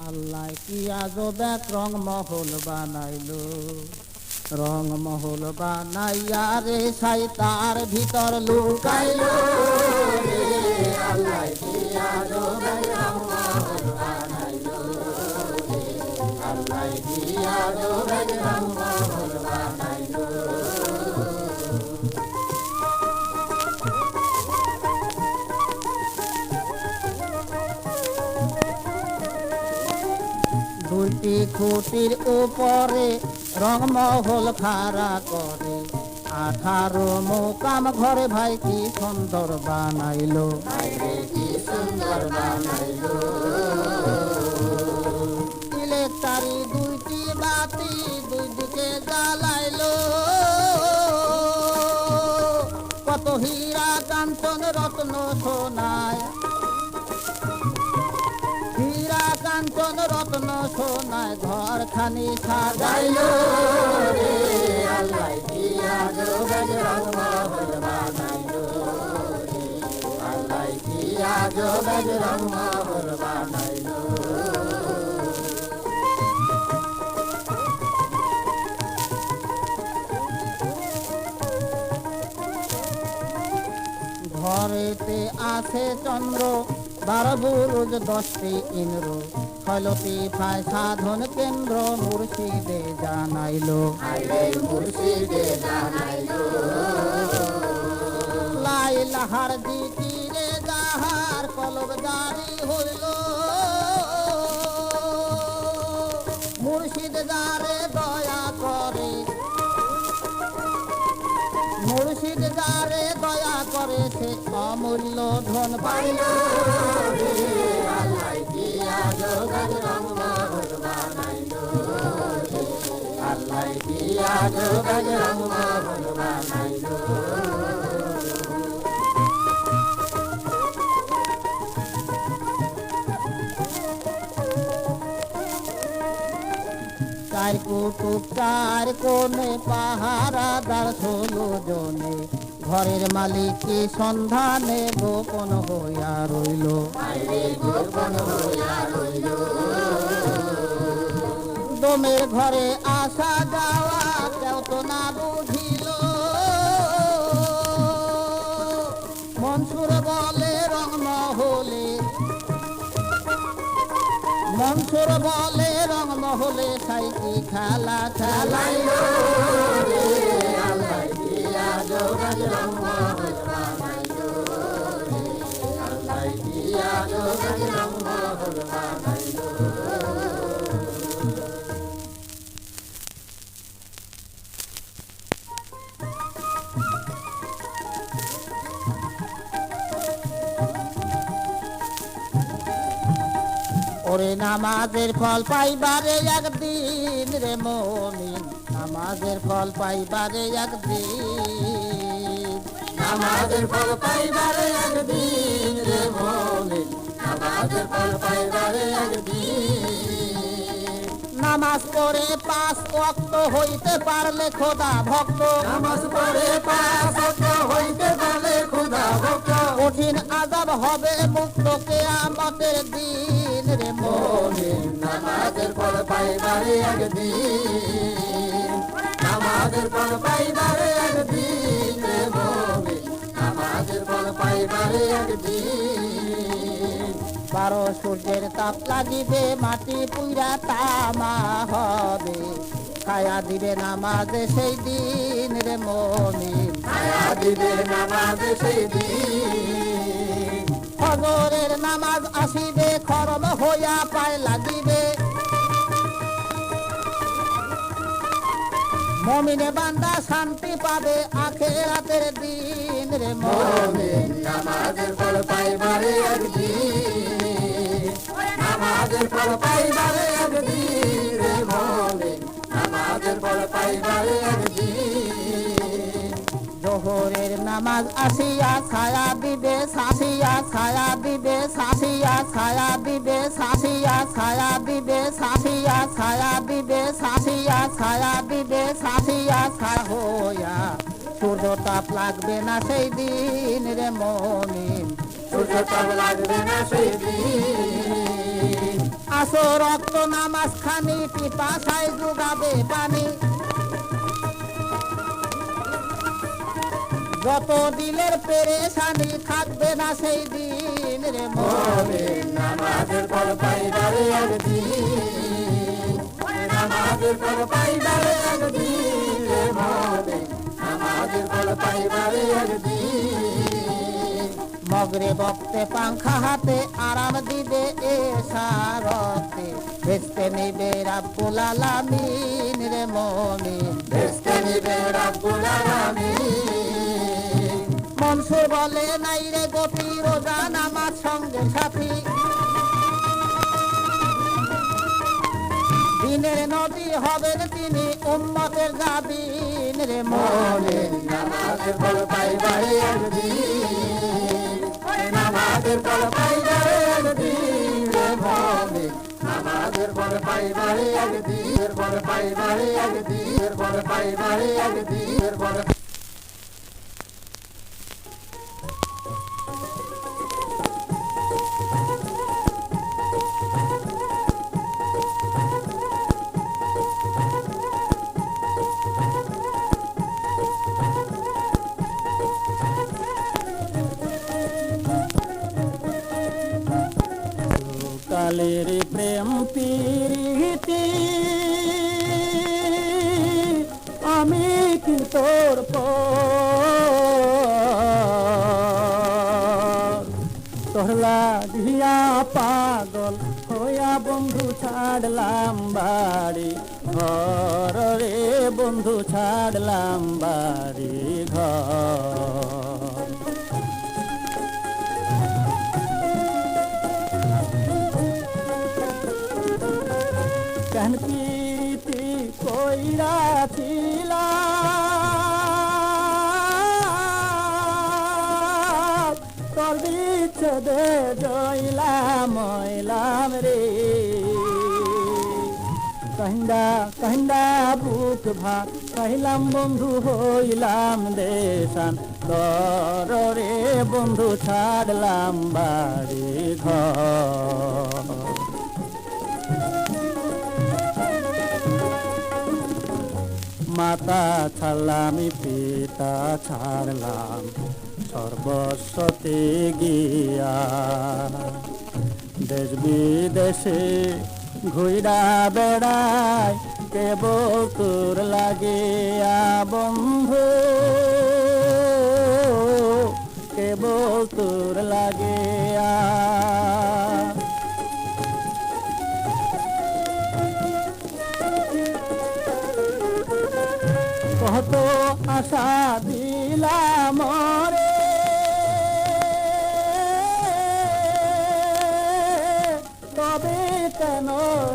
আল্লাহ কি আজব এক রং মহল বানাইলো, রং মহল বানাইয়া রে সাই তার ভিতর লুকাইলো রে। আল্লাহ কি আজব এক রং মহল বানাইলো রে, আল্লাহ কি আজব এক রং মহল বানাইলো। দুইটি খুঁটির উপরে রংমহল খাড়া করে, 18 মোকাম ঘরে ভাই কি সুন্দর বানাইলো, কি সুন্দর বানাইলো। ইলেকট্রি দুইটি বাতি দুই দিকে জ্বালাইলো, কত হীরা কাঞ্চন রত্ন সোনায়, হীরা কাঞ্চন রত্ন সোনায় ঘর খানি সাজাইলো রে। আল্লাহ কি আজব এক রং মহল বানাইলো রে, আল্লাহ কি আজব এক রং মহল বানাইলো। ঘরেতে আছে চন্দ্র 12 বুরুজ 10টি ইন্দ্র, 6টি ফায় সাধন কেন্দ্র মুর্শিদে জানাইলো, মুর্শিদে জানাইলো। লা ইলাহার জিকিরে যাহার কলব জারি হইল, মুর্শিদ যারে দয়া করে, মুর্শিদ যারে দয়া করে সে অমূল্য ধন পাইল রে। আল্লাহ কি আজব এক রং মহল বানাইলো রে, আল্লাহ কি আজব এক রং মহল বানাইলো। চার কুটুব চার কোণে পাহারাদার 16 জনে, ঘরের মালিক কি সন্ধানে গোপন হইয়া রইল, গোপন হইয়া রইল। দমের ঘরে আসা যাওয়া কেউ তো না বুঝিল, মনসুর বলে রং মহলে, মনসুর বলে রং মহলে সাইকি খেলা খেলাইলো রে। আল্লাহ কি আজব এক রং মহল বানাইলো রে, আল্লাহ কি আজব এক রং মহল বানাইলো। ওরে নামাজের ফল পাইবারে একদিন রে মুমিন, নামাজের ফল পাইবারে একদিন, নামাজের ফল পাইবারে একদিন রে মুমিন, নামাজের ফল পাইবারে একদিন। নামাজ পড়ে 5 ওয়াক্ত হইতে পারলে খোদা ভক্ত, নামাজ পড়ে 5 ওয়াক্ত হইতে পারলে খোদা ভক্ত, কঠিন আযাব হবে মুক্ত কিয়ামতের দিন রে মুমিন। নামাজের ফল পাইবারে একদিন, নামাজের ফল পাইবারে একদিন রে মুমিন, নামাজের ফল পাইবারে একদিন। 12 সূর্যের তাপ লাগিবে মাটি পুইরা তামা হবে, ছায়া দিবে নামাজে সেই দিন রে মুমিন, ছায়া দিবে নামাজে সেই দিন। ফজরের নামাজ আসিবে খরম হইয়া পায় লাগিবে, মুমিনে বান্দা শান্তি পাবে আখিরাতের দিন রে মুমিন। নামাজের ফল পাইবারে একদিন, নামাজের ফল পাইবারে একদিন রে মুমিন, নামাজের ফল পাইবারে একদিন। জোহরের নামাজ আসিয়া ছায়া দিবে শাসিয়া, ছায়া দিবে শাসিয়া, ছায়া দিবে শাসিয়া, ছায়া দিবে শাসিয়া, ছায়া দিবে শাসিয়া, ছায়া দিবে শাসিয়া, ছায়া হইয়া সূর্য তাপ লাগবে না সেই দিন রে মুমিন, সূর্য তাপ লাগবে না সেই দিন। আসো রক্ত নামাজ খানি পিপাসায় যোগাবে পানি যত দিলের পেরেশানি থাকবে না সেই দিন রে মুমিন নামাজের ফল পাইবারে একদিন নামাজের ফল পাইবারে একদিন রে মুমিন নামাজের ফল পাইবারে একদিন মগরে বক্তে পাংখা হাতে আরাম দিবে এশারতে ভেস্তে নিবে রাব্বুল আলামিন রে মুমিন ভেস্তে নিবে রাব্বুল আলামিন মনসুর বলে নাই রে গতি রোজা নামাজ সঙ্গে সাথী দিনের নবী হবেন তিনি উম্মতের জাবিন রে মুমিন নামাজের ফল পাইবারে একদিন নামাজের ফল পাইবারে একদিন রে মুমিন নামাজের ফল পাইবারে একদিন ফল পাইবারে একদিন ফল পাইবারে একদিন ফল কালের প্রেম প্রীতি আমি কি তোর তোরলা দিয়া পাগল হইয়া বন্ধু ছাড়লাম বাড়ি ঘর রে বন্ধু ছাড়লাম বাড়ি ঘর কেন প্রীতি কইরা ছিলাম তোর বিচ্ছেদে জইলাম মইলাম রে কহিন্দা কহিন্দা বুক ভাত কহিলাম বন্ধু হইলাম দেশান তোর রে বন্ধু ছাড়লাম বাড়ি ঘর মাতা ছাড়লাম পিতা ছাড়লাম সর্বস্বতে গিয়া দেশ বিদেশে ঘুইরা বেড়ায় কেবল তোর লাগিয়া বন্ধু কেবল তোর লাগিয়া কত আশা দিলাম রে তবে কেন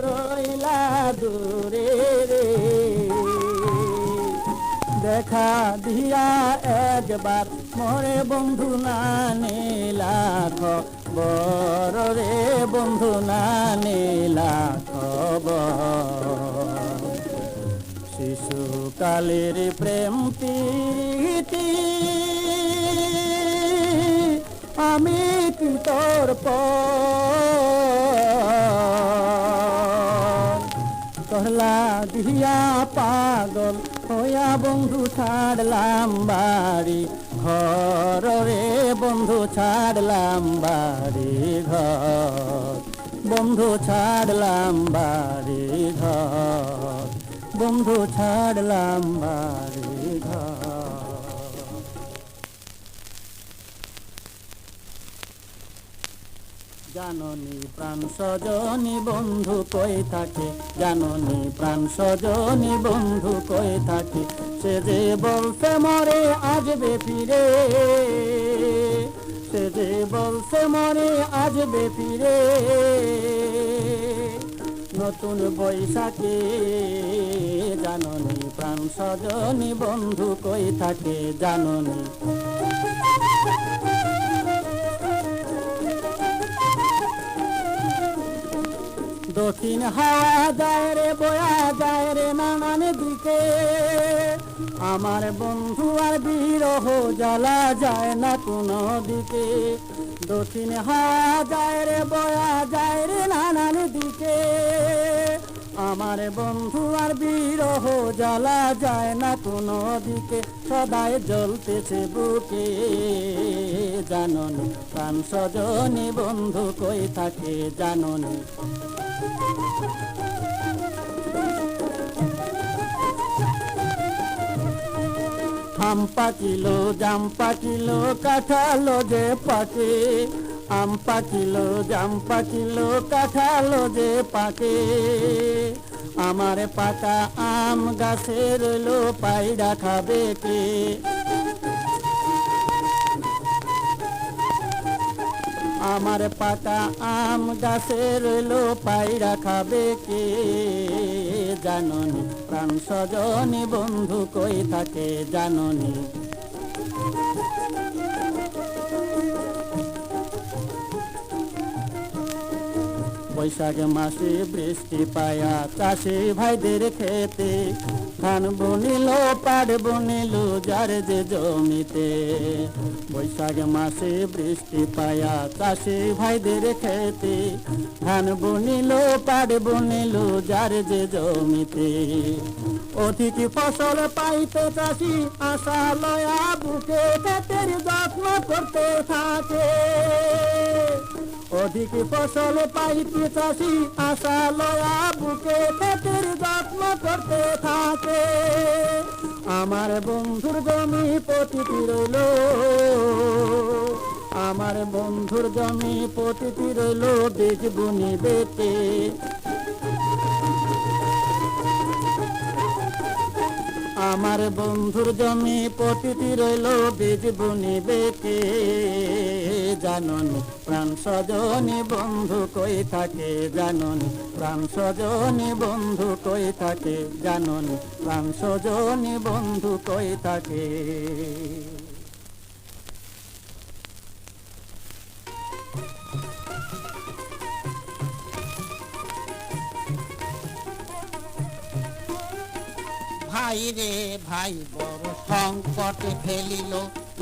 রইলা দূরে রে দেখা দিয়া একবার মরে বন্ধু না নীলা খবর রে বন্ধু না নীলা খবর শিশুকালের প্রেম প্রীতি আমি কি তোর তোরলা দিয়া পাগল হইয়া বন্ধু ছাড়লাম বাড়ি ঘর রে বন্ধু ছাড়লাম বাড়ি ঘর বন্ধু ছাড়লাম বাড়ি ঘর বন্ধু ছাড়লাম বাড়ি ঘর জাননি প্রাণ সজনী বন্ধু কই থাকে জাননি প্রাণ সজনী বন্ধু কই থাকে সে যে বলছে মরে আসবে ফিরে সে যে বলছে মরে আসবে ফিরে নতুন বৈশাখে জাননি প্রাণ সজনী বন্ধু কই থাকে জাননি দক্ষিণ হাওয়া যায় রে বয়া যায় রে নানান দিকে আমার বন্ধু আর বিরহ জ্বালা যায় না কোনো দিকে, দক্ষিণ হাওয়া যায় রে বয়া যায় রে নানান দিকে। আমার বন্ধু আর বিরহ জ্বালা যায় না কোনো দিকে, সদাই জ্বলতেছে বুকে জাননি প্রাণ সজনী বন্ধু কই থাকে জাননি। আম পাকিলো জাম পাকিলো কাঁঠালো যে পাকে, আম পাকিলো জাম পাকিলো কাঁঠালো যে পাকে। আমার পাকা আম গাছে রইলো পায়রা খাবে কে? আমার পাকা আম গাছে রইলো পায়রা খাবে কে জাননি প্রাণ সজনী বন্ধু কই থাকে জাননি। বৈশাখ মাসে বৃষ্টি পায়া চাষি ভাইদের খেতে, ধান বুনিল পাট বুনিল যার যে জমিতে। বৈশাখ মাসে বৃষ্টি পায়া চাষি ভাইদের খেতে, ধান বুনিল পাট বুনিল যার যে জমিতে। অধিক ফসল পাইতে চাষি আশা লয়া বুকে ক্ষেতের যত্ন করতে থাকে। অধিক ফসল পাইতে চাষি আশা লয়া বুকে ক্ষেতের যত্ন করতে থাকে। আমার বন্ধুর জমি পতিতি রইল, আমার বন্ধুর জমি পতিতি রইল বীজ বুনিবে কে? আমার বন্ধুর জমি পতিতি রইল বীজ বুনিবে কে জাননি প্রাণ সজনী বন্ধু কই থাকে জাননি। প্রাণ সজনী বন্ধু কই থাকে জাননি, প্রাণ সজনী বন্ধু কই থাকে। ভাই রে ভাই বড় সংকটে ফেলিল,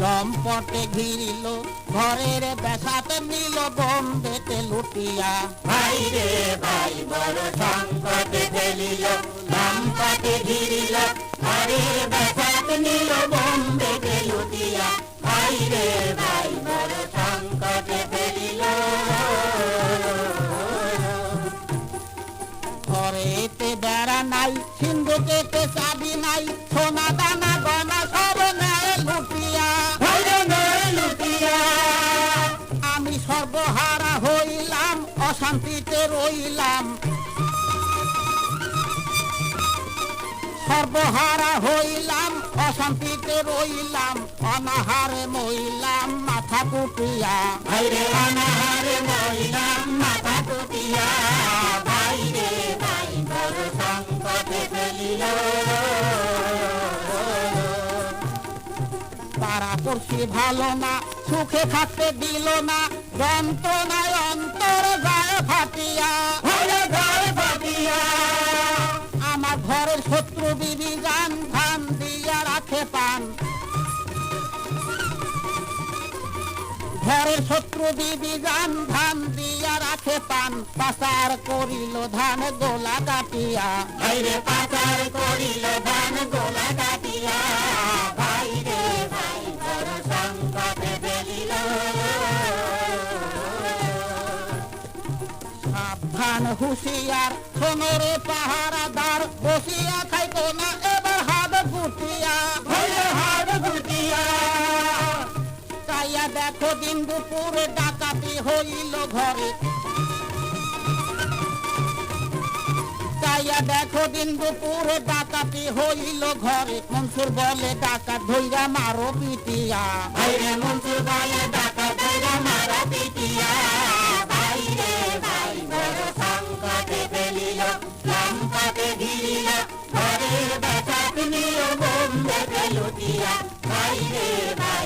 লম্পটে ঘিরিল, ঘরের বেসাতে নিল বন্ধেতে লুটিয়া। ভাই রে ভাই বড় সংকটে ফেলিল, লম্পটে ঘিরিল, ঘরের বেসাত নিল বন্ধেতে লুটিয়া। ভাই রে ভাই বড় সংকটে ফেলিল। ঘরেতে বেড়া নাই, সিন্ধুকেতে চাবি নাই, সোনা দানা গনা সব নেয় লুটিয়া। আমি সর্বহারা হইলাম, অশান্তিতে রইলাম। সর্বহারা হইলাম, অশান্তিতে রইলাম, অনাহারে মইলাম মাথা কুটিয়া। ভাই রে অনাহারে মইলাম মাথা কুটিয়া। ভাই রে ভাই বড় সংকটে ফেলিল। তারা করছি ভালো না, সুখে থাকতে দিল না, যন্ত্রণায় অন্তর যায় ফাটিয়া। আমার ঘরের শত্রু বিবি গান ধান দিয়া রাখে পান। ঘরের শত্রু বিবি গান ধান দিয়া রাখে পান, পাচার করিল ধান গোলা কাটিয়া। ভাই রে পাচার করিল ধান গোলা কাটিয়া। ভাই রে ভাই বড় সংকটে ফেলিল। সাবধান হুঁশিয়ার সোনরে পাহারাদার, বসিয়া খাইতো না এবার হাত গুটিয়া। হাত গুটিয়া। চাইয়া দেখো দিন দুপুরে ডাকাতি হইল ঘরে। চাইয়া দেখো দিন দুপুরে ডাকাতি হইল ঘরে। মনসুর বলে ডাকাত ধইরা মারো পিটিয়া। ভাই রে মনসুর বলে ডাকাত ধইরা মারো পিটিয়া। ভাই রে ভাই বড় সংকটে ফেলিল, লম্পটে ঘিরিল, ঘরের বেসাত নিল বন্ধেতে লুটিয়া। ভাই রে ভাই